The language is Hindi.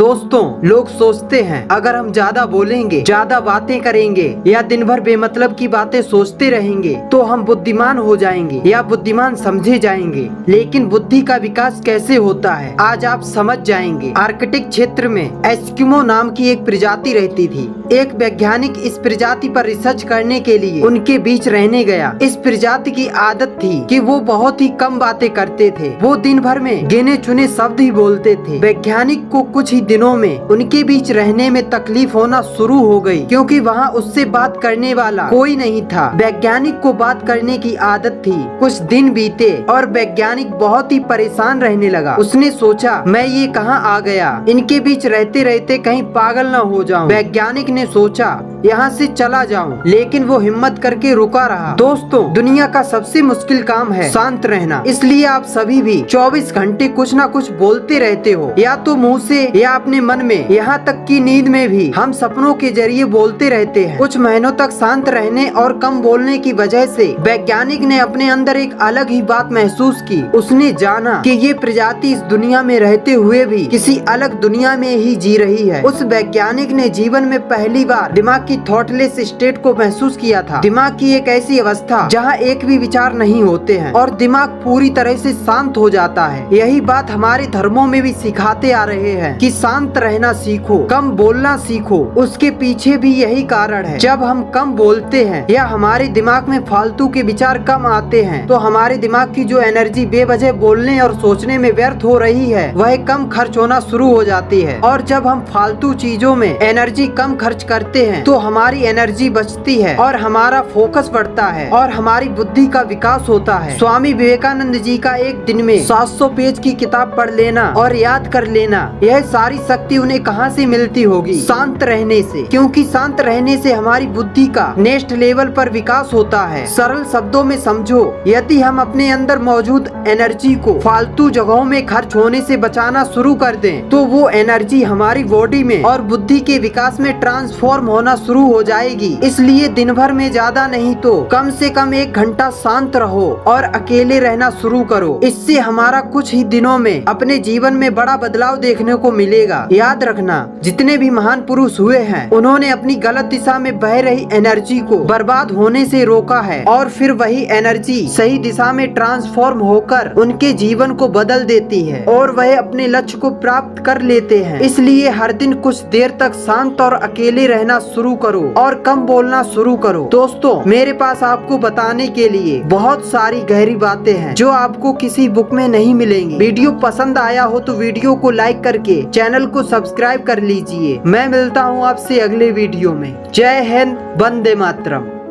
दोस्तों, लोग सोचते हैं अगर हम ज्यादा बोलेंगे, ज्यादा बातें करेंगे या दिन भर बेमतलब की बातें सोचते रहेंगे तो हम बुद्धिमान हो जाएंगे या बुद्धिमान समझे जाएंगे। लेकिन बुद्धि का विकास कैसे होता है आज आप समझ जाएंगे। आर्कटिक क्षेत्र में एस्किमो नाम की एक प्रजाति रहती थी। एक वैज्ञानिक इस प्रजाति पर रिसर्च करने के लिए उनके बीच रहने गया। इस प्रजाति की आदत थी कि वो बहुत ही कम बातें करते थे। वो दिन भर में गिने चुने शब्द ही बोलते थे। वैज्ञानिक को कुछ ही दिनों में उनके बीच रहने में तकलीफ होना शुरू हो गई, क्योंकि वहाँ उससे बात करने वाला कोई नहीं था। वैज्ञानिक को बात करने की आदत थी। कुछ दिन बीते और वैज्ञानिक बहुत ही परेशान रहने लगा। उसने सोचा, मैं ये कहाँ आ गया, इनके बीच रहते रहते कहीं पागल न हो जाऊं। वैज्ञानिक ने सोचा यहाँ से चला जाऊं, लेकिन वो हिम्मत करके रुका रहा। दोस्तों, दुनिया का सबसे मुश्किल काम है शांत रहना। इसलिए आप सभी भी 24 घंटे कुछ न कुछ बोलते रहते हो, या तो मुंह से या अपने मन में, यहाँ तक कि नींद में भी हम सपनों के जरिए बोलते रहते हैं। कुछ महीनों तक शांत रहने और कम बोलने की वजह से वैज्ञानिक ने अपने अंदर एक अलग ही बात महसूस की। उसने जाना कि ये प्रजाति इस दुनिया में रहते हुए भी किसी अलग दुनिया में ही जी रही है। उस वैज्ञानिक ने जीवन में पहली बार दिमाग की थॉटलेस स्टेट को महसूस किया था। दिमाग की एक ऐसी अवस्था जहाँ एक भी विचार नहीं होते हैं और दिमाग पूरी तरह से शांत हो जाता है। यही बात हमारे धर्मों में भी सिखाते आ रहे हैं कि शांत रहना सीखो, कम बोलना सीखो। उसके पीछे भी यही कारण है। जब हम कम बोलते हैं या हमारे दिमाग में फालतू के विचार कम आते हैं तो हमारे दिमाग की जो एनर्जी बेवजह बोलने और सोचने में व्यर्थ हो रही है वह कम खर्च होना शुरू हो जाती है। और जब हम फालतू चीजों में एनर्जी कम खर्च करते हैं तो हमारी एनर्जी बचती है और हमारा फोकस बढ़ता है और हमारी बुद्धि का विकास होता है। स्वामी विवेकानंद जी का एक दिन में 700 पेज की किताब पढ़ लेना और याद कर लेना, यह सारी शक्ति उन्हें कहाँ से मिलती होगी? शांत रहने से। क्योंकि शांत रहने से हमारी बुद्धि का नेक्स्ट लेवल पर विकास होता है। सरल शब्दों में समझो, यदि हम अपने अंदर मौजूद एनर्जी को फालतू जगहों में खर्च होने से बचाना शुरू कर दें तो वो एनर्जी हमारी बॉडी में और बुद्धि के विकास में ट्रांसफॉर्म होना शुरू हो जाएगी। इसलिए दिन भर में ज्यादा नहीं तो कम से कम 1 घंटा शांत रहो और अकेले रहना शुरू करो। इससे हमारा कुछ ही दिनों में अपने जीवन में बड़ा बदलाव देखने को मिलेगा। याद रखना, जितने भी महान पुरुष हुए हैं उन्होंने अपनी गलत दिशा में बह रही एनर्जी को बर्बाद होने से रोका है और फिर वही एनर्जी सही दिशा में ट्रांसफॉर्म होकर उनके जीवन को बदल देती है और वह अपने लक्ष्य को प्राप्त कर लेते हैं। इसलिए हर दिन कुछ देर तक शांत और अकेले रहना शुरू करो और कम बोलना शुरू करो। दोस्तों, मेरे पास आपको बताने के लिए बहुत सारी गहरी बातें हैं जो आपको किसी बुक में नहीं मिलेंगी। वीडियो पसंद आया हो तो वीडियो को लाइक करके चैनल को सब्सक्राइब कर लीजिए। मैं मिलता हूँ आपसे अगले वीडियो में। जय हिंद, वंदे मातरम।